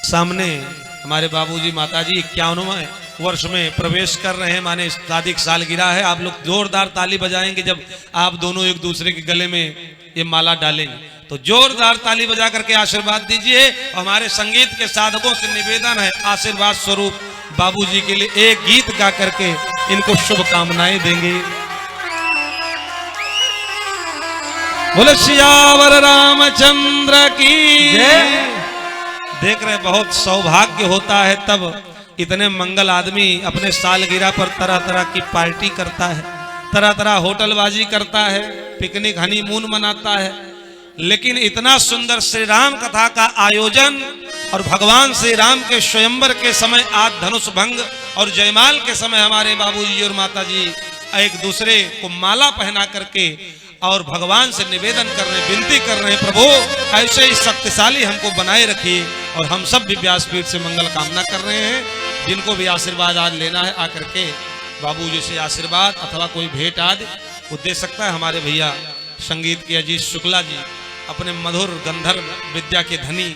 सामने हमारे बाबूजी माताजी 51वें वर्ष में प्रवेश कर रहे हैं, माने शादी की सालगिरह है। आप लोग जोरदार ताली बजाएंगे जब आप दोनों एक दूसरे के गले में ये माला डालेंगे, तो जोरदार ताली बजा करके आशीर्वाद दीजिए। हमारे संगीत के साधकों से निवेदन है, आशीर्वाद स्वरूप बाबूजी के लिए एक गीत गा करके इनको शुभकामनाएं देंगे। बोले सियावर रामचंद्र की जय। देख रहे बहुत सौभाग्य होता है तब इतने मंगल आदमी अपने सालगिरह पर तरह तरह की पार्टी करता है, तरह तरह होटलबाजी करता है, पिकनिक हनीमून मनाता है, लेकिन इतना सुंदर श्री राम कथा का आयोजन और भगवान श्री राम के स्वयंवर के समय आज धनुष भंग और जयमाल के समय हमारे बाबूजी और माताजी एक दूसरे को माला पहना करके और भगवान से निवेदन कर रहे, विनती कर रहे हैं, प्रभु ऐसे ही शक्तिशाली हमको बनाए रखिए। और हम सब भी व्यासपीठ से मंगल कामना कर रहे हैं, जिनको भी आशीर्वाद आज लेना है आकर के बाबूजी से आशीर्वाद अथवा कोई भेंट आदि वो दे सकता है। हमारे भैया संगीत के अजीत शुक्ला जी अपने मधुर गंधर्व विद्या के धनी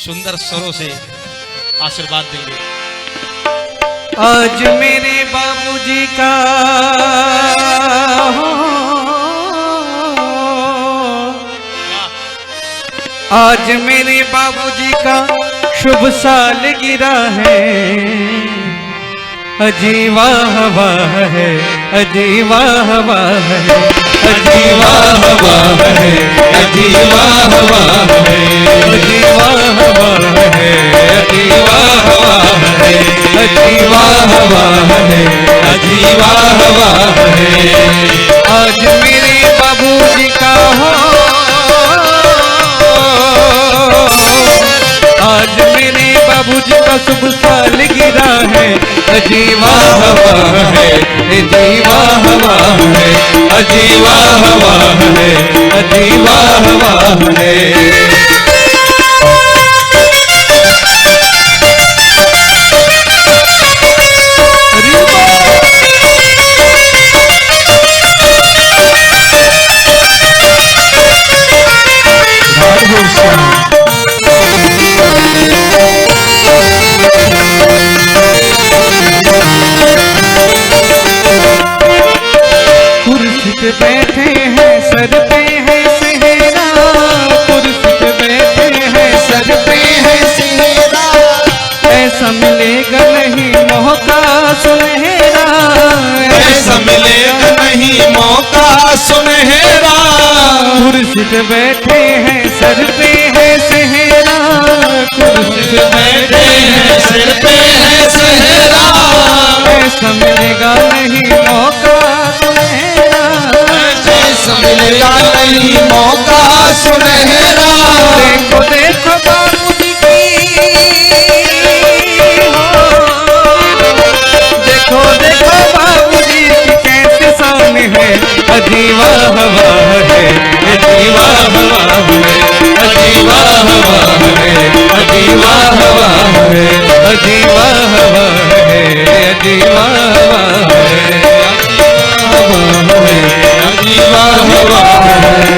सुंदर स्वरों से आशीर्वाद देंगे। आज मेरे बाबूजी का आज मेरे बाबूजी का शुभ सालगिरह है, अजीवा हवा है, अजीवा हवा है, अजीवा हवा है, अजीवा हवा है, अजीवा हवा है, अजीवा हवा है, अजीवा हवा है, अजीवा हवा है। आज मेरे बाबूजी का आज मेरे बाबूजी का शुभ सालगिरह है, अजीवा हवा है, अजीवा हवा है, अजीवा हवा है, अजीवा हवा है। कुर्सी पे बैठे हैं, सर पे है सेहरा, कुर्सी पे बैठे हैं, सर पे है सेहरा, ऐसा मिलेगा नहीं मौका सुनहरा, ऐसा मिलेगा नहीं मौका सुनहरा। कुर्सी पे बैठे हैं, सर पे है सेहरा, कुर्सी पे बैठे हैं, सर पे है सेहरा, ऐसा मिलेगा नहीं मौका सुनहरा, ऐसा मिलेगा नहीं मौका सुनहरा। देखो देखो बाबूजी की देखो देखो बाबूजी की कैसे शान है, अजीवा हवा है, अजीवा हवा है, अजीवा हवा है, अजीवा हवा है, अजीवा हवा है, अजीवा हवा है, अजीवा हवा है।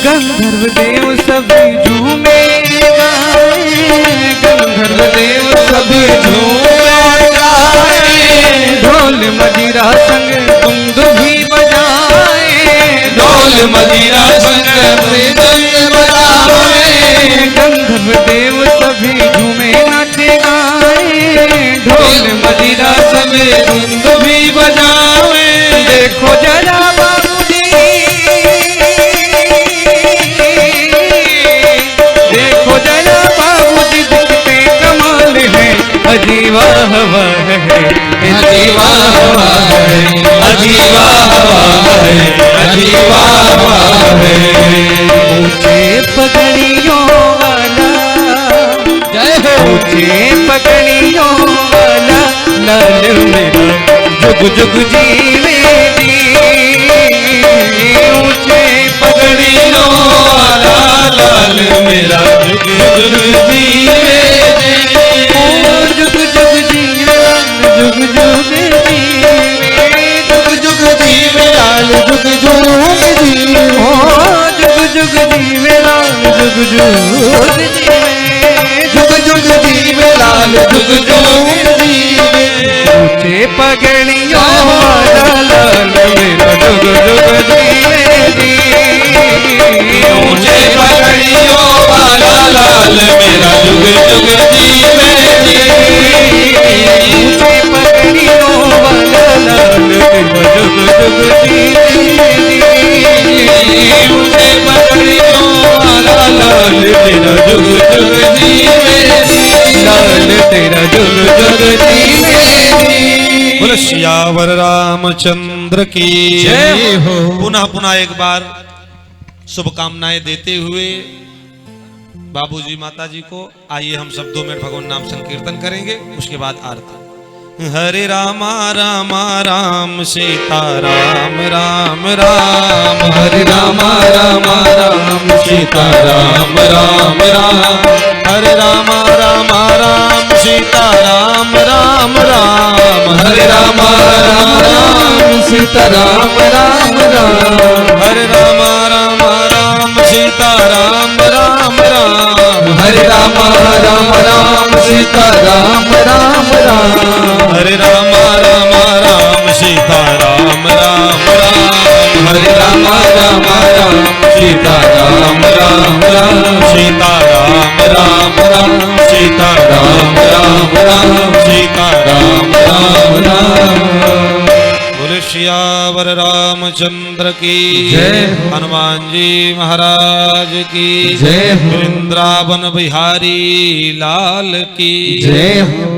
गंधर्व देव सभी झूमे गाए, गंधर्व देव सभी झूमे गाए, ढोल मजीरा संग दुंदुभी बजाए, ढोल मजीरा संग मृदंग बजाए, गंधर्व देव सभी झूमे नाचे गाए, ढोल मजीरा संग दुंदुभी बजाए। देखो जरा बाबूजी देखो जरा बाबूजी दिखते कमाल है, अजीवा हवा है, अजीवा हवा है, अजीवा हवा है, अजीवा हवा है। ऊंचे पगड़ियों वाला जय हो, ऊंचे पगड़ियों वाला लाल मेरा जुग जुग जीवे जी। ऊंचे पगड़ियों वाला लाल मेरा जुग जुग जीवे जी। जुग जुग जीवे जुग जुग जीवे, जुग जुग जीवे लाल जुग जुग जीवे। ओ जुग जुग जीवे लाल जुग जुग जीवे, जुग जुग जीवे लाल जुग जुग जीवे। ऊंचे पगड़ियों वाला लाल मेरा जुग जुग जीवे जी। ऊंचे पगड़ियों वाला लाल मेरा जुग जुग जीवे जी। ऊंचे पगड़ियों वाला लाल मेरा जुग जुग जीवे जी। ऊंचे पगड़ियों वाला लाल मेरा जुग जुग जीवे जी। लाल तेरा जुग जुग जीवे जी। बोले सियावर रामचंद्र की जय हो। पुनः पुनः एक बार शुभकामनाएं देते हुए बाबूजी माताजी को आइए हम सब 2 मिनट भगवान नाम संकीर्तन करेंगे, उसके बाद आरती। हरे रामा रामा राम सीता राम राम राम। हरे रामा रामा राम सीता राम राम राम। हरे रामा रामा राम सीता राम राम राम। हरे रामा रामा राम सीता राम राम राम। हरे रामा रामा राम सीता राम राम राम। हरे रामा रामा राम सीता राम राम राम। हरे रामा रामा राम सीता राम राम राम। हरे रामा रामा राम सीता राम राम राम। सीता राम राम राम सीता राम राम राम सीता राम राम राम। बोले सियावर रामचंद्र की जय हो। हनुमान जी महाराज की जय हो। वृंदावन बिहारी लाल की जय हो।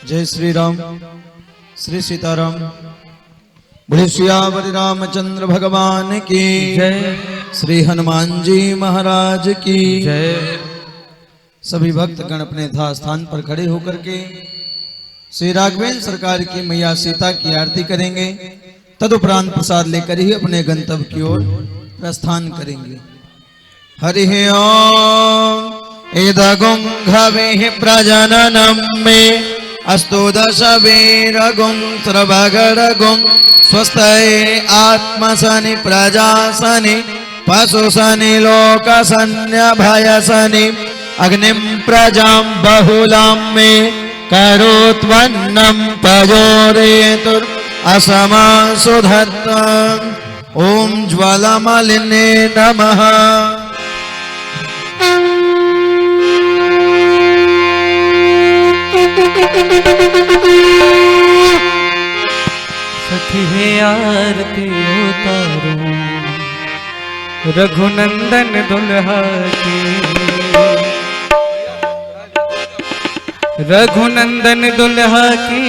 जय श्री राम, श्री सीताराम। बोले सियावर रामचंद्र भगवान की जय। श्री हनुमान जी महाराज की जय। सभी भक्तगण अपने यथा स्थान पर खड़े होकर के श्री राघवेंद्र सरकार की मैया सीता की आरती करेंगे। तदुपरांत प्रसाद लेकर ही अपने गंतव्य की ओर प्रस्थान करेंगे। हरि ओम। इदगुं घवेः प्रजननं मे अस्तु दशवीरगुं सर्वगरगुं स्वस्ते आत्मसनि प्रजासनि पशुसनि लोकसन्यभयसनि अग्निं प्रजां बहुलां मे करोत्वन्नं पयोरेतुर् असमासुधत्तम्। ॐ ज्वालामालिन्ये नमः। सखी है आरती उतारो रघुनंदन दुल्हा की। रघुनंदन दुल्हा की,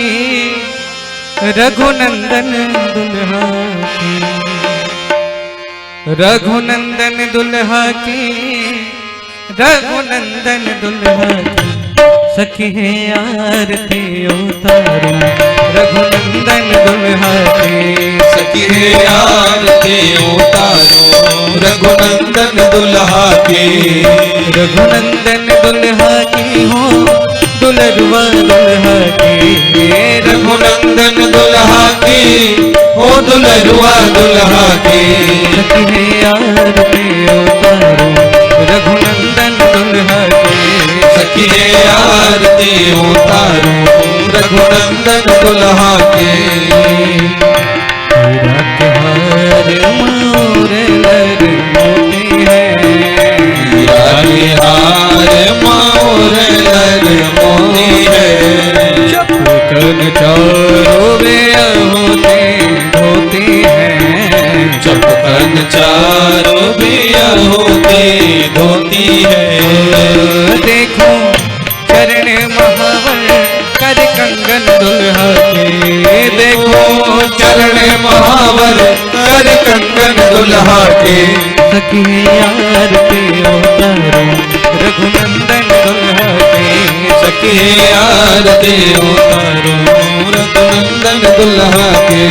रघुनंदन दुल्हा की, रघुनंदन दुल्हा की, रघुनंदन दुल्हा की। सखी है आरती उतारो रघुनंदन दुल्हा की। सखी है आरती उतारो रघुनंदन दुल्हा की। रघुनंदन दुल्हा की हो दुलरुआ दुल्हा की। रघुनंदन दुल्हा की हो दुलरुआ दुल्हा की। सखी है आरती उतारो रघुनंदन दुल्हा की। सखी है आरती उतारो रघुनंदन दुल्हा की। हीरा के हार मोर लर मोती है। हीरा के हार मोर लर मोती है। चपकन चारों होते धोती है। चपकन चारों होते धोती है। देखो चरण महावर कर कंगन दुल्हा महावर कर कंगन दुल्हा के। सखी आरती उतारो रघुनंदन दुल्हा के। सखी आरती उतारो रघुनंदन दुल्हा के।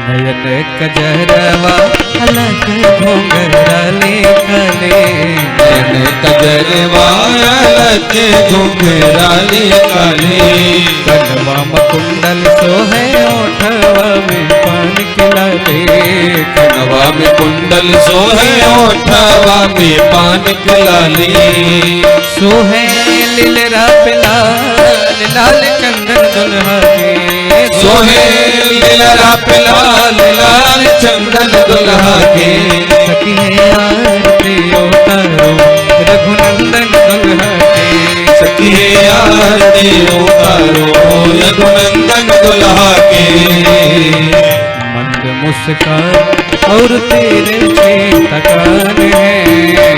नयन कजरवा अलग घुंघराले काले। नयन कजरवा अलग घुंघराले काले। कनवा कुंडल सोहे ओठवा में पान खिलाते। कनवा में कुंडल सोहे ओठवा में पान खिलाले। सोहे लीलरा पे लाल लाल चंदन दुल्हा के। सोहे लीलरा पे लाल लाल चंदन दुल्हा के। सखी आरती उतारो रघुनंदन दुल्हा के। सखी आरती उतारो रघुनंदन दुल्हा के। मंद मुस्कान और तेरे तकान है।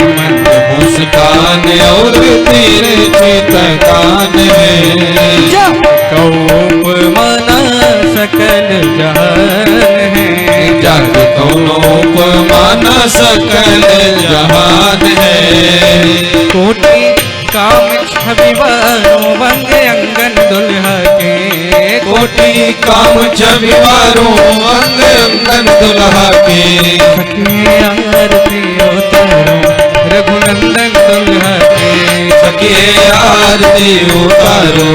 मंद मुस्कान और तेरे चितकान है। कौप माना सकल जहान है। जग कौनो माना सकल जहान है। कोटि काम छविवारो वंग अंगन दुल्हा के। कोटि काम छविवारो अंग अंगन दुल्हा के। सखी आरती उतारो रघुनंदन दुल्हा के। सखी आरती उतारो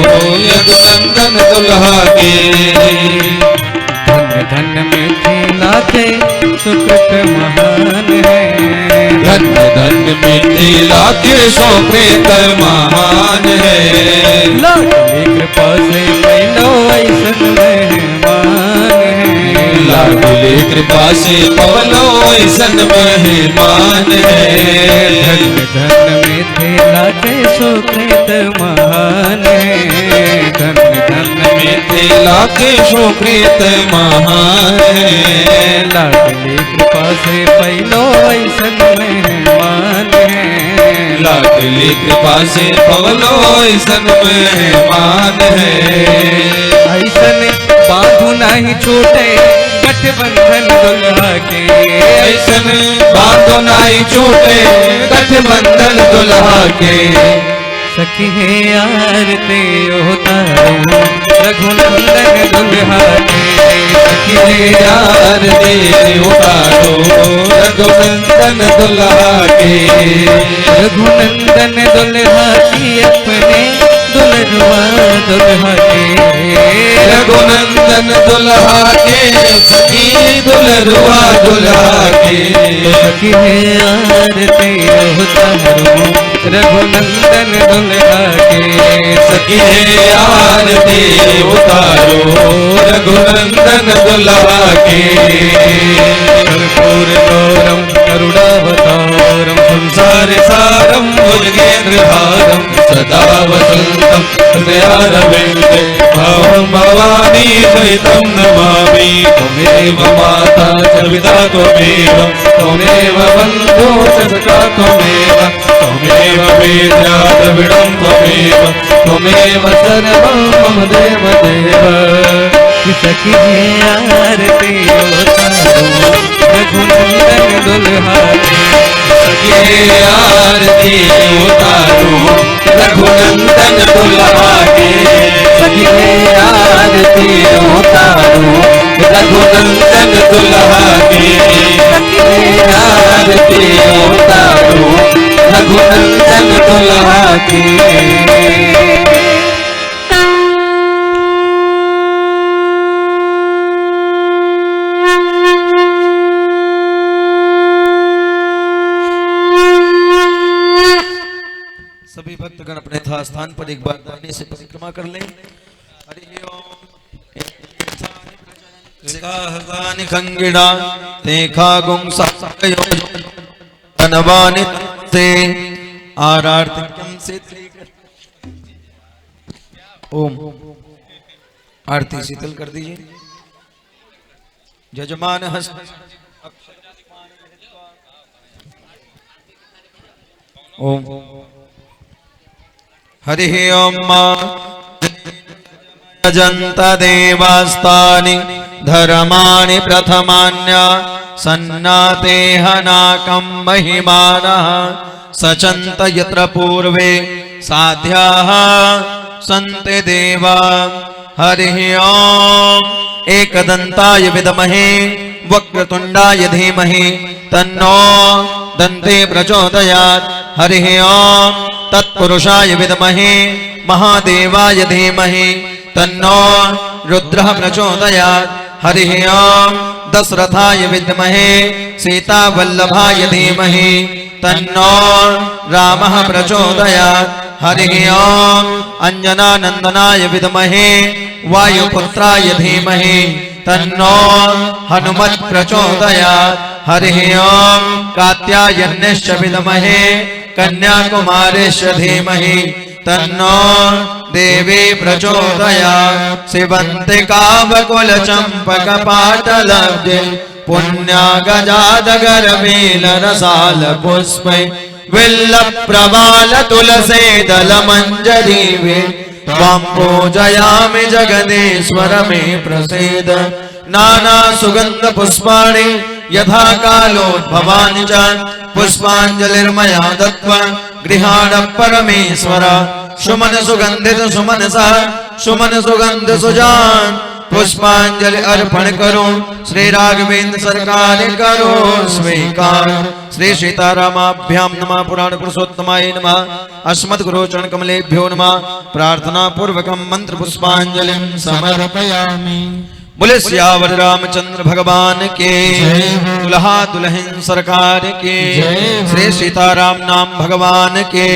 रघुनंदन दुल्हा के। धन धन मिथिला के सुकृत महान है। धन धन मिथिला के सुकृत महान है। लाडली कृपा से मिलो ऐसन मेहमान है। लाडली कृपा से पवलो ऐसन मेहमान है। धन धन मिथिला के सुकृत महान है। धन धन मिथिला के सुकृत महान है। लाडली कृपा से पैलो ऐसन मेहमान है। लाडली कृपा से पवलो ऐसन मेहमान है। ऐसन बांधू नहीं छूटे गठबंधन दुल्हा के। ऐसन बातों नाई छूटे गठबंधन दुल्हा के। सखी आरती उतारो रघुनंदन दुल्हा के। सखी आरती उतारो रघुनंदन दुल्हा के। रघुनंदन दुल्हा की अपने दुल्हवा दुल्हा के। रघुनंदन दुल्हा के सखी दुल्हवा दुल्हा के। सखी आरती उतारो रघुनंदन दुल्हा के। सखी आरती उतारो रघुनंदन दुल्हा के। कर्पूर गौरम करुणावतारम संसार सारम भुजगेन्द्रहारम सदा वसंतम हृदयारविंदे भावं भवानी सहितं नमामि। त्वमेव माता च पिता त्वमेव त्वमेव बन्धो च सखा त्वमेव त्वमेव वेद्या द्रविडं त्वमेव त्वमेव सर्वं मम देव देव। सखी आरती उतारो रघुनंदन दुल्हा के। सखी आरती उतारो रघुनंदन दुल्हा के। सखी आरती उतारो रघुनंदन दुल्हा के। सखी आरती उतारो रघुनंदन दुल्हा के। सभी भक्तगण अपने यथा स्थान पर एक बार दाहिने से परिक्रमा कर लें। हरि ओम खंगिड़ा देखा गुंसा धनवानि से आरार्तिक्यम से ओम आरती शीतल कर दीजिए। जजमान हस्त ओम हरि ओम अजंता देवास्तानि धर्माणि प्रथमान्य सन्नाते हनाकं महिमानः सचन्त यत्र पूर्वे साध्याः सन्ते देवा हरिः ओम् एकदन्ताय विद्महे वक्रतुण्डाय धीमहि तन्नो दन्ते प्रचोदयात् हरिः ओम् तत्पुरुषाय विद्महे महादेवाय धीमहि तन्नो रुद्रः प्रचोदयात् हरिः ओम् दशरथाय विद्महे सीतावल्लभाय धीमहि तन्नो रामः प्रचोदयात् हरिः ओम् अंजनानन्दनाय विद्महे वायुपुत्राय धीमहि तन्नो हनुमत् प्रचोदयात् हरिः ओम् कात्यायन्यश्च विद्महे कन्याकुमारीश्च धीमहि तन्नो देवी प्रचोदयात् सेवन्तिकावकुलचम्पकपाटलब्धे पुण्यागजादगरमेलरसालपुष्पै विल्लप्रवालतुलसेदलमञ्जरीवे त्वां पूजयामि जगदीश्वर मे प्रसीद नानासुगन्धपुष्पाणि यथा कालोद्भवानि च पुष्पाञ्जलिर्मया दत्त्वा गृहाण परमेश्वर सुमन सुगंधित सुमनसा सुमन सुगंध सुजान पुष्पांजलि अर्पण करो श्री राघवेंद्र सरकार करो स्वीकार श्री सीतारामाभ्याम नमः पुराण पुरुषोत्तमाय नमः अस्मद् गुरु चरण कमलेभ्यो नमः प्रार्थना पूर्वकम मंत्र पुष्पांजलिं समर्पयामि। बोले सियावर रामचंद्र भगवान के दुल्हा दुल्हन सरकार के श्री सीताराम नाम भगवान के